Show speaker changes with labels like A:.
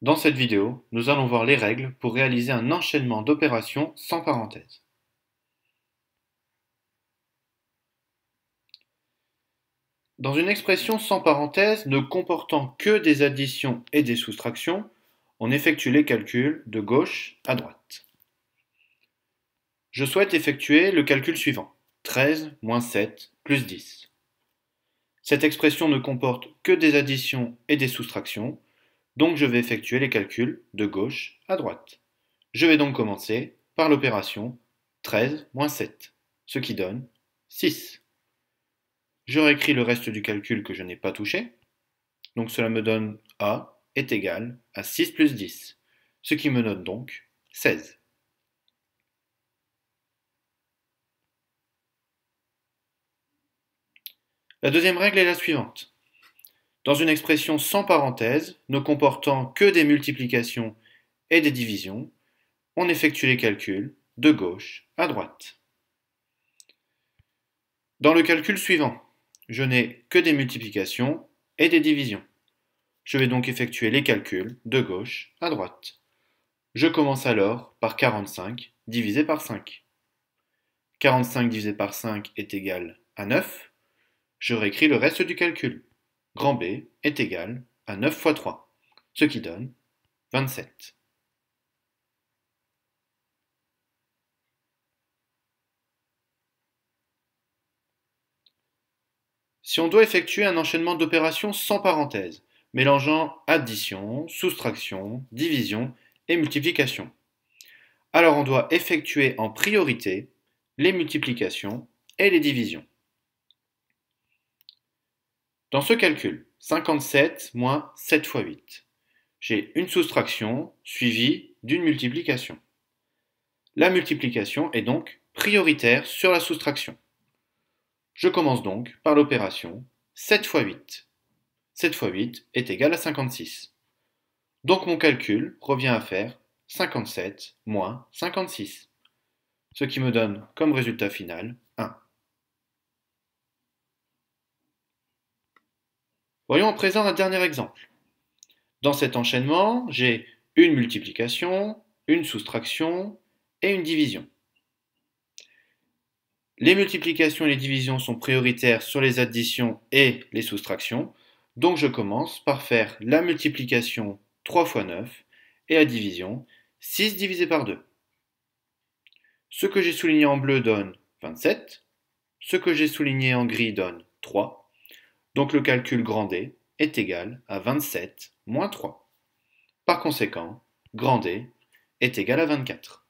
A: Dans cette vidéo, nous allons voir les règles pour réaliser un enchaînement d'opérations sans parenthèse. Dans une expression sans parenthèse ne comportant que des additions et des soustractions, on effectue les calculs de gauche à droite. Je souhaite effectuer le calcul suivant, 13 moins 7 plus 10. Cette expression ne comporte que des additions et des soustractions, donc je vais effectuer les calculs de gauche à droite. Je vais donc commencer par l'opération 13 moins 7, ce qui donne 6. Je réécris le reste du calcul que je n'ai pas touché, donc cela me donne A est égal à 6 plus 10, ce qui me donne donc 16. La deuxième règle est la suivante. Dans une expression sans parenthèse, ne comportant que des multiplications et des divisions, on effectue les calculs de gauche à droite. Dans le calcul suivant, je n'ai que des multiplications et des divisions. Je vais donc effectuer les calculs de gauche à droite. Je commence alors par 45 divisé par 5. 45 divisé par 5 est égal à 9. Je réécris le reste du calcul. Grand B est égal à 9 fois 3, ce qui donne 27. Si on doit effectuer un enchaînement d'opérations sans parenthèse, mélangeant addition, soustraction, division et multiplication, alors on doit effectuer en priorité les multiplications et les divisions. Dans ce calcul, 57 moins 7 fois 8, j'ai une soustraction suivie d'une multiplication. La multiplication est donc prioritaire sur la soustraction. Je commence donc par l'opération 7 fois 8. 7 fois 8 est égal à 56. Donc mon calcul revient à faire 57 moins 56, ce qui me donne comme résultat final 1. Voyons à présent un dernier exemple. Dans cet enchaînement, j'ai une multiplication, une soustraction et une division. Les multiplications et les divisions sont prioritaires sur les additions et les soustractions, donc je commence par faire la multiplication 3 fois 9 et la division 6 divisé par 2. Ce que j'ai souligné en bleu donne 27, ce que j'ai souligné en gris donne 3, donc le calcul grand D est égal à 27 moins 3. Par conséquent, grand D est égal à 24.